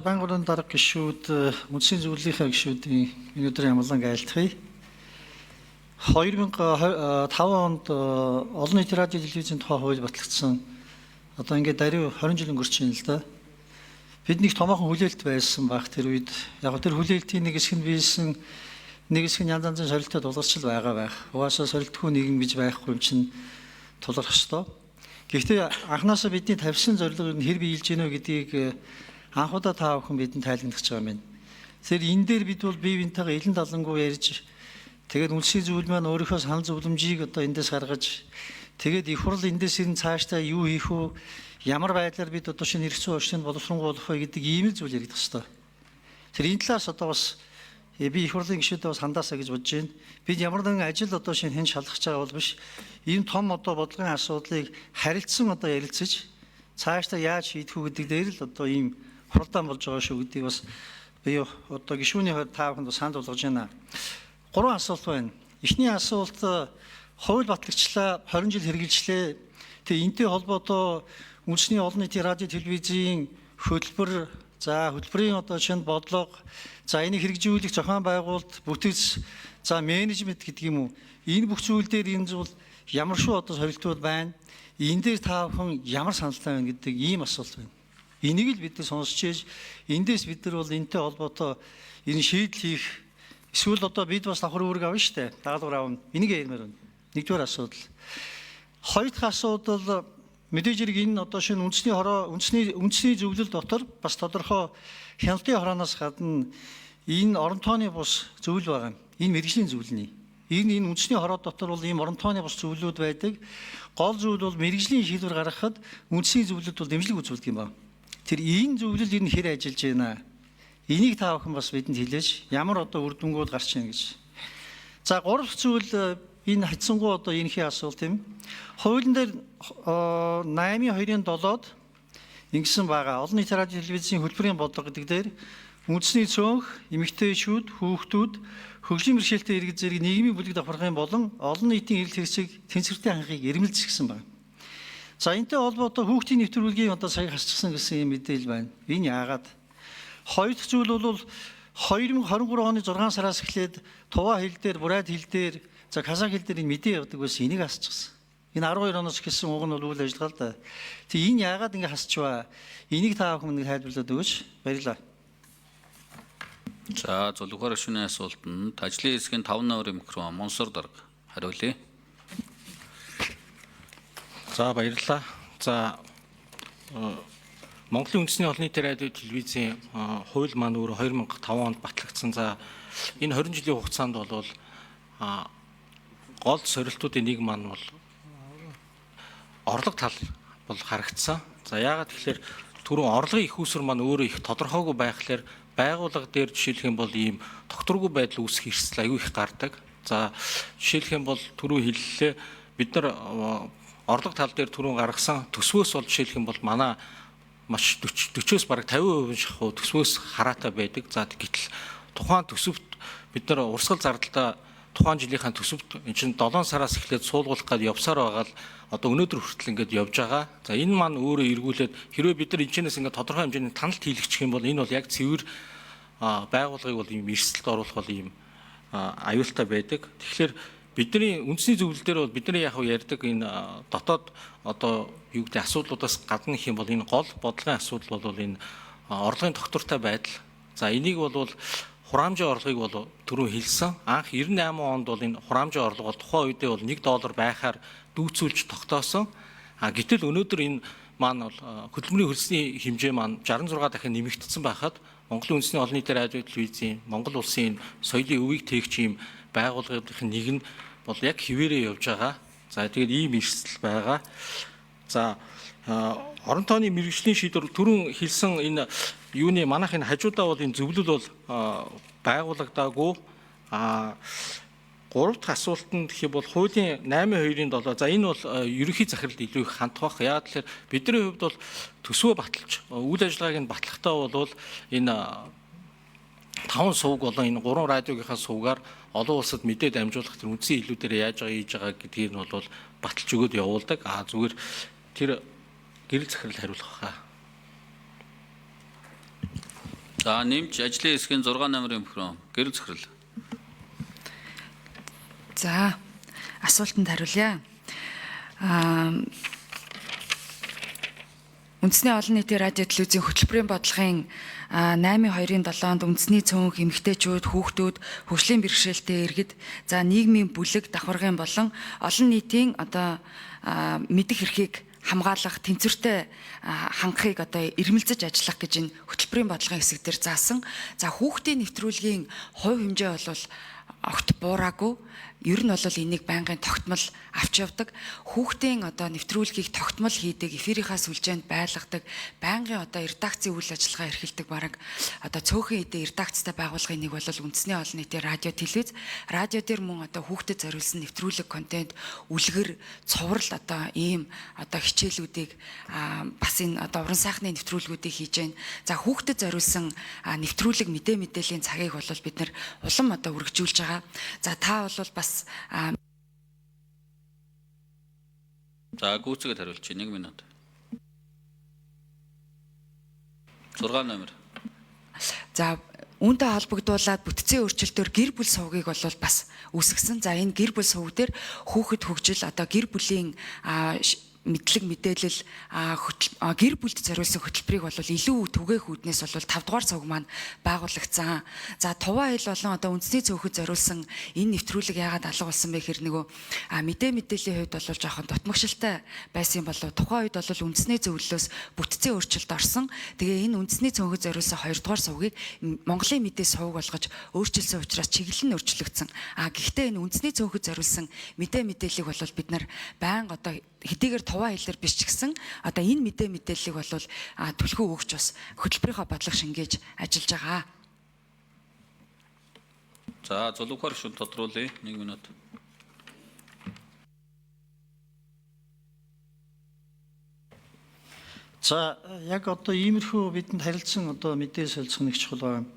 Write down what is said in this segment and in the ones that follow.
Бангарын дарга гишүүд үндсийн зөвлөлийн гишүүдийн өнөөдрийн амлан айлтгая. 2005 онд олон нийтийн радио телевизийн тухай хууль батлагдсан. Одоо ингээд даруй 20 жил өнгөрч байна л да. Бид нэг томоохон хүлээлт байсан баг тэр үед. Яг тэр хүлээлтийн нэг хэсэг нь биелсэн, нэг хэсэг нь янз янзын сорилттой тулгарчил байгаа байх. Угаасаа сорилтгүй нийгэм гэж байхгүй юм чинь тулгарх ёстой. Гэхдээ анхнаасаа бидний тавьсан зорилго нь хэр биелж гинэ гэдгийг анхудаа та бүхэн бидэнд тайлбарлах гэж байгаа юм. Тэгэхээр энэ дээр бид бол бие биентэйгээ илэн далангуй ярьж тэгээд үндсийн зүйл маань өөрийнхөө санал зөвлөмжийг одоо эндээс гаргаж тэгээд их хурл эндээс ирэн цаашдаа юу хийх вэ? Ямар байдлаар бид одоо шинэ хэрэгцээ орчинд боловсронгуй болох вэ гэдэг ийм л зүйл яригдах ёстой. Тэр энэ талаас одоо бас би их хурлын гишүүдэд бас хандаасаа гэж бодож байна. Бид ямар нэгэн ажил одоо шинэ хэн шалгах байгаа бол биш. Ийм том одоо бодлогын асуудлыг харилцсан одоо ярилцаж цаашдаа яаж шийдэх үү гэдэг дээр л одоо ийм хуралдаан болж байгаа шүү гэдгийг бас би одоо гишүүний хувьд та бүхэнд санал болгож байна. 3 асуулт байна. Эхний асуулт хууль батлагчлаа 20 жил хэрэгжилжлээ. Тэгээ энтэй холбоотой үндэсний олон нийтийн радио телевизийн хөтөлбөр, за хөтөлбөрийн одоо шинэ бодлого, за энийг хэрэгжүүлэх зохион байгуулалт, бүтэц, за менежмент гэдэг юм уу. Энэ бүх зүйл дээр энэ зүйл ямар шүү одоо сорилтууд байна. Энэ дээр та бүхэн ямар саналтай байна гэдэг ийм асуулт байна. Энийг л бид нар сонсч ийж эндээс бид нар бол энтэй холбоотой энэ шийдэл хийх эсвэл одоо бид бас давхар үүрэг авна шүү дээ. Дагалгавар авна. Энийг ярмаар байна. Нэгдүгээр асуудал. Хоёр дахь асуудал мэдээж хэрэг энэ одоо шинэ үндэсний зөвлөл дотор бас тодорхой хяналтын хорооноос гадна энэ орон тооны бус зөвлөл байгаа юм. Энэ мэргэжлийн зөвлөний. Энэ үндэсний хороо дотор бол ийм орон тооны бус зөвлөлүүд байдаг. Гол зүйл бол мэргэжлийн шийдвэр гаргахад үндэсний зөвлөлд бол дэмжлэг үзүүлдэг юм байна. Тэр энэ зөвлөл ер нь хэр ажиллаж байна? Энийг та бүхэн бас бидэнд хэлээж ямар одоо үр дүнгууд гарч ийн гэж. За 3 дахь зүйл энэ хатсангуу одоо энэхий асуулт юм. Хуулийн дээр 8-2-7-д ингэсэн байгаа. Олон нийтийн радио телевизийн хөтөлбөрийн бодлого гэдэг дээр үндэсний цөөнх, эмэгтэйчүүд, хүүхдүүд, хөгжлийн бэрхшээлтэй иргэд зэрэг нийгмийн бүлэг давхаргын болон олон нийтийн эрэлт хэрэгцээг тэнцвэртэй хангахыг эрмэлзсэн байна. За энэтэй холбоотой хүүхдийн нэвтрүүлгийн одоо сая хасчихсан гэсэн юм мэдээлэл байна. Энэ яагаад? Хоёр дахь зүйл бол 2023 оны 6 сараас эхлээд туваа хэл дээр, бурайд хэл дээр, за казах хэл дээр энэ мэдээ явдаг байсан. Энийг хасчихсан. Энэ 12 оноос эхэлсэн уг нь бол үйл ажиллагаа л да. Тэг энэ яагаад ингэ хасчихваа? Энийг та бүхэн нэг тайлбарлаад өгөөч. Баярлалаа. За зөвлөгөөр шүний асуултанд ажлын хэсгийн 5 номерын микрофон Монсор дарга хариулъя. За баярлалаа. За Монголын үндэсний олон нийтийн радио телевизийн хууль маань өөр 2005 онд батлагдсан. За энэ 20 жилийн хугацаанд бол гол сорилтуудын нэг маань бол орлого тал бол харагдсан. За яагаад тэгэхээр түрүүн орлогын их үүсвэр маань өөрөө их тодорхойгүй байхлаар байгууллага дээр жишээлх юм бол ийм тогтворгүй байдал үүсэх эрсдэл аюу их гардаг. За жишээлх юм бол түрүү хэллээ бид нар орлого тал дээр түрүүн гаргасан төсвөөс бол жишээлх юм бол манай маш 40-оос бараг 50% шахуу төсвөөс хараатай байдаг. За гэтэл тухайн төсөвт бид нар урсгал зардалтай тухайн жилийнхаа төсөвт энэ чинь 7 сараас эхлээд суулгуулах гээд явсаар байгаа л одоо өнөөдөр хүртэл ингээд явж байгаа. За энэ маань өөрөө эргүүлээд хэрвээ бид нар энэчнээс ингээд тодорхой хэмжээний таналт хийлгэх юм бол энэ бол яг цэвэр байгууллагыг бол ийм эрсдэлд оруулах бол ийм аюултай байдаг. Тэгэхээр бидний үндэсний зөвлөл дээр бол бидний яг ярьдаг энэ дотоод одоо юу гэдэг асуудлуудаас гадна гэх юм бол энэ гол бодлогын асуудал бол энэ орлогын тогтвортой байдал. За энийг бол хураамжийн орлогыг бол түрүү хэлсэн. Анх 98 онд бол энэ хураамжийн орлого бол тухайн үедээ бол $1 байхаар дүүцүүлж тогтоосон. Гэтэл өнөөдөр энэ маань бол хөдөлмөрийн хөлсний хэмжээ маань 66 дахин нэмэгдсэн байхад Монголын үндэсний олон нийтийн радио телевизийн Монгол улсын соёлын өвийг тээгч ийм байгууллагын нэг нь бол яг хിവэрээ явж байгаа. За тэгээд ийм эрсдэл байгаа. За орон тооны мэргэжлийн шийдвэр түрүүн хэлсэн энэ юуны манайх энэ хажуудаа бол энэ зөвлөл бол байгуулагдаагүй. 3 дахь асуултанд гэх юм бол хуулийн 8-2-7 за энэ бол ерөнхий захиралд илүү их хандах байх. Яагаад тэгэхээр бидний хувьд бол төсвөө баталж үйл ажиллагааг нь батлахтаа бол энэ 5 сувг болон энэ 3 радиогийнхаа сувгаар олон улсад мэдээ дамжуулах тэр үндсэн илүүдээр яаж хийж байгаа гэдгийг нь бол баталж өгөөд явуулдаг. Зүгээр тэр гэрэл захирал хариулах хаа. За нэмж ажлын хэсгийн 6 номерын микрофон гэрэл захирал. За асуултанд хариулъя. Үндэсний олон нийтийн радио телевизийн хөтөлбөрийн бодлогын 8/2/7-нд үндэсний цөөнх эмэгтэйчүүд, хүүхдүүд, хөгжлийн бэрхшээлтэй иргэд, за нийгмийн бүлэг, давхаргын болон олон нийтийн мэдэх эрхийг хамгаалах, тэнцвэртэй хангахыг ирмэлзэж ажиллах гэж энэ хөтөлбөрийн бодлогын хэсэг дээр заасан. За хүүхдийн нэвтрүүлгийн хувь хэмжээ бол огт буураагүй. Ер нь бол энийг байнгын тогтмол авч явдаг. Хүүхдийн нэвтрүүлгийг тогтмол хийдэг, эфирийнхаа сүлжээнд байлгадаг, байнгын редакцийн үйл ажиллагаа эрхэлдэг бараг цөөхөн эдийн редакцтай байгууллагын нэг бол үндэсний олон нийтийн радио телевиз. Радио дээр мөн хүүхдэд зориулсан нэвтрүүлэг контент, үлгэр, цуврал ийм хичээлүүдийг бас энэ уран сайхны нэвтрүүлгүүдийг хийж байна. За хүүхдэд зориулсан нэвтрүүлэг мэдээллийн цагийг бол бид нар улам үргэлжлүүлж байгаа. За та бол бас За гүйцэтгэд хариулж 1 минут. 6 номер. За үүнтэй холбогдуулаад бүтцийн өөрчлөлтөөр гэр бүл сувгийг бол бас үүсгэсэн. За энэ гэр бүл сувг дээр хүүхэд хөгжил гэр бүлийн мэдлэг мэдээлэл гэр бүлд зориулсан хөтөлбөрийг бол илүү түгээх үүднээс бол 5 дугаар цуг маань байгуулагдсан. За туваа хэл болон үндэсний цөөхөд зориулсан энэ нэвтрүүлэг яагаад алга болсон бэ гэхээр мэдээллийн хувьд бол жоохон дутмагшилтай байсан болов. Тухайн үед бол үндэсний зөвлөлөөс бүтцийн өөрчлөлт орсон. Тэгээ энэ үндэсний цөөхөд зориулсан 2 дугаар цугийг Монголын мэдээ сувг болгож өөрчилсөн учраас чиглэл нь өөрчлөгдсөн. Гэхдээ энэ үндэсний цөөхөд зориулсан мэдээллийг бол бид нар байнга хэдийгээр туваа хэлээр биш ч гэсэн энэ мэдээллийг бол түлхүү өгч бас хөтөлбөрийнхөө бодлого шингээж ажиллаж байгаа. За Зулуухаар шүн тодруулъя 1 минут. За яг иймэрхүү бидэнд харилцсан мэдээ солилцох нэг чухал байна.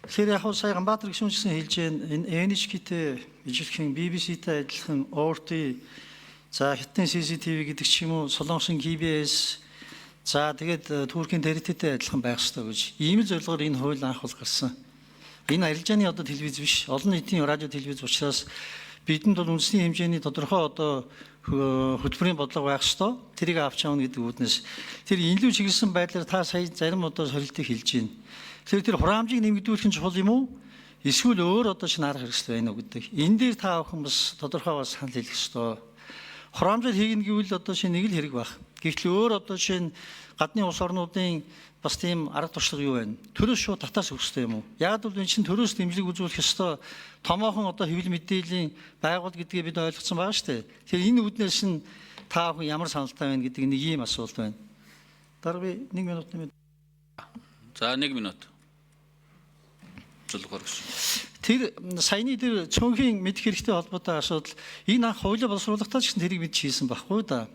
Тэгэхээр яг сая Ганбаатар гишүүн гэсэн хэлж энэ NHK-тэй ижилхэн BBC-тэй адилхан ORT, за хятадын CCTV гэдэг ч юм уу, Солонгосын KBS, за тэгээд Туркийн ТРТ-тэй адилхан байх ёстой гэж ийм л зорилгоор энэ хууль анх бол гарсан. Энэ арилжааны телевиз биш, олон нийтийн радио телевиз учраас бидэнд бол үндэсний хэмжээний тодорхой хөтөлбөрийн бодлого байх ёстой. Тэрийг авч явна гэдэг үүднээс тэр илүү чиглэсэн байдлаар та сая зарим сорилтыг хэлж байна. Тэгэхээр тэр хураамжийг нэмэгдүүлэх нь чухал юм уу? Эсвэл өөр шинэ арга хэрэгсэл байна уу гэдэг. Энэ дээр та бүхэн бас тодорхой санал хэлэх ёстой. Хураамжаар хийгнэ гэвэл шинэ нэг л хэрэг байх. Гэхдээ өөр шинэ гадны улс орнуудын бас тийм арга туршлага юу байна? Төрөөс шууд татаас өгөх ёстой юм уу? Яг бол энэ чинь төрөөс дэмжлэг үзүүлэх ёстой. Томоохон хэвлэл мэдээллийн байгуул гэдгийг бид ойлгоцсон байгаа шүү дээ. Тэгэхээр энэ үүднээс нь та бүхэн ямар саналтай байна гэдэг нэг ийм асуулт байна. Дараа би 1 минут нэмээд. За 1 минут. Зулуухаар гишүүн. Тэр саяны тэр цөөнхийн мэдэх хэрэгтэй холбоотой асуудал энэ анх хуулийг боловсруулахдаа ч гэсэн тэрийг бид хийсэн байхгүй да.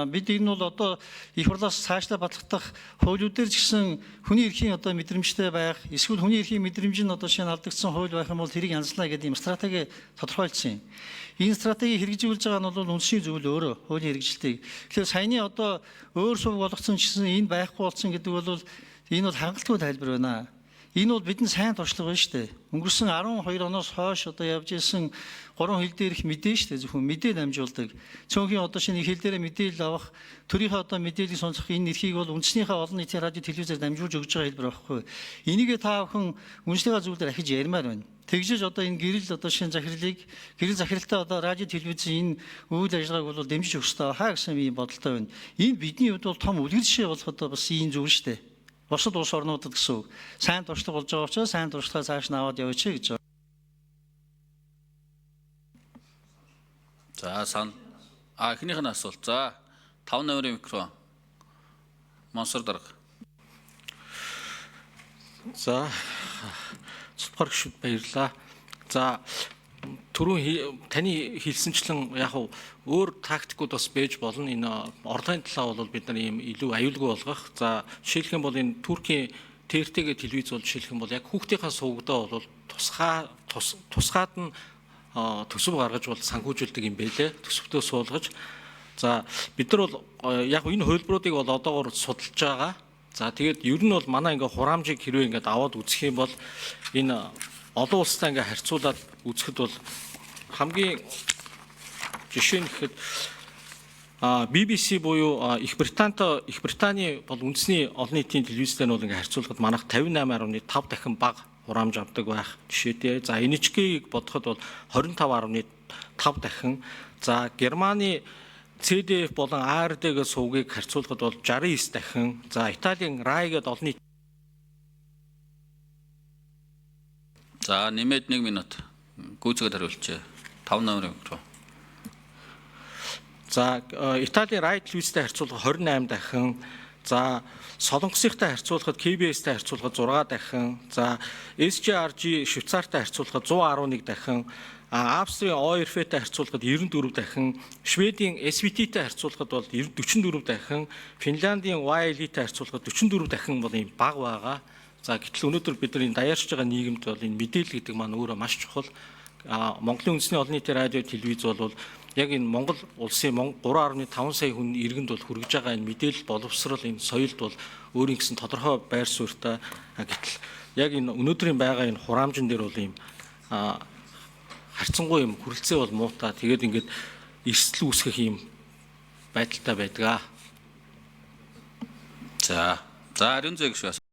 Бид энэ бол их хурлаас цаашлаа батлагдах хуулиуд дээр ч гэсэн хүний эрхийн мэдрэмжтэй байх, эсвэл хүний эрхийн мэдрэмж нь шинэ алдагдсан хууль байх юм бол тэрийг янзлаа гэдэг юм стратеги тодорхойлсон юм. Энэ стратеги хэрэгжүүлж байгаа нь бол үндэсний зөвлөл өөрөө хуулийн хэрэгжилтийг. Тэгэхээр саяны өөр сувг болгоцсон ч гэсэн энэ байхгүй болсон гэдэг бол энэ бол хангалтгүй тайлбар байна. Энэ бол бидний сайн туршлага байна шүү дээ. Өнгөрсөн 12 оноос хойш явж ирсэн 3 хил дээрх мэдээ шүү дээ. Зөвхөн мэдээ дамжуулдаг. Цөөнхийн шинэ хил дээрээ мэдээлэл авах, төрийнхөө мэдээллийг сонсох энэ эрхийг бол үндэснийхээ олон нийтийн радио телевизээр дамжуулж өгж байгаа хэлбэр байхгүй. Энийгээ та бүхэн үндэснийхээ зүйлээр ахиж ярмаар байна. Тэгжиж энэ гэрэл шинэ захирлыг гэрэл захиралтай радио телевизийн энэ үйл ажиллагааг бол дэмжиж өгөх ёстой хаа гэсэн ийм бодолтой байна. Энэ бидний хувьд бол том үлгэр жишээ болох бас ийм зүйл шүү дээ. Бусад улс орнуудад гэсэн үг. Сайн туршлага болж байгаа учраас сайн туршлагаа цааш нь аваад яваач гэж. За эхнийх нь асуулт. За 5 номерын микрофон. Монсор дарга. За Зулуухаар гишүүд баярлалаа. За түрүүн таны хэлсэнчлэн өөр тактикууд бас байж болно. Энэ орлогын талаа бол бид нар ийм илүү аюулгүй болгох. За жишээлх юм бол энэ Туркийн ТРТ-гээ телевиз бол жишээлх юм бол яг хүүхдийнхаа сувгдаа бол тусгаад нь төсөв гаргаж бол санхүүжүүлдэг юм байлээ. Төсөвтөө суулгаж. За бид нар бол яг энэ хувилбаруудыг бол одоогоор судалж байгаа. За тэгээд ер нь бол манай ингээ хураамжийг хэрвээ ингээд аваад үзэх юм бол энэ олон улстай ингээ харьцуулаад үзэхэд бол хамгийн жишээ нь гэхэд BBC буюу Их Британий бол үндэсний олон нийтийн телевизтэй нь бол ингээ харьцуулахад манайх 58.5 дахин бага хураамж авдаг байх жишээтэй. За NHK-ийг бодоход бол 25.5 дахин. За Германы CDF болон ARD-гийн сувгийг харьцуулахад бол 69 дахин. За Италийн RAI гээд олон нийт. За нэмээд 1 минут гүйцэтгэд хариулчээ. 5 номерын микрофон. За Италийн RAI телевизтэй харьцуулахад 28 дахин. За Солонгосынхтай харьцуулахад KBS-тэй харьцуулахад 6 дахин. За SJRG Швейцарьтай харьцуулахад 111 дахин. Австрийн ORF-тэй харьцуулахад 94 дахин, Шведийн SVT-тэй харьцуулахад бол 44 дахин, Финляндийн YLE-тэй харьцуулахад 44 дахин бол ийм бага байгаа. За гэтэл өнөөдөр бид нар энэ даяарч байгаа нийгэмд бол энэ мэдээлэл гэдэг маань өөрөө маш чухал. Монголын үндэсний олон нийтийн радио телевиз бол яг энэ Монгол улсын 3.5 сая хүн иргэнд бол хүргэж байгаа энэ мэдээлэл боловсрал энэ соёлд бол өөрийн гэсэн тодорхой байр суурьтай. Гэтэл яг энэ өнөөдрийн байгаа энэ хураамжин дээр бол ийм харьцангуй юм хүрэлцээ бол муутай. Тэгээд ингээд эрсдэл үүсгэх юм байдалтай байдаг. За ариун зэг шүү.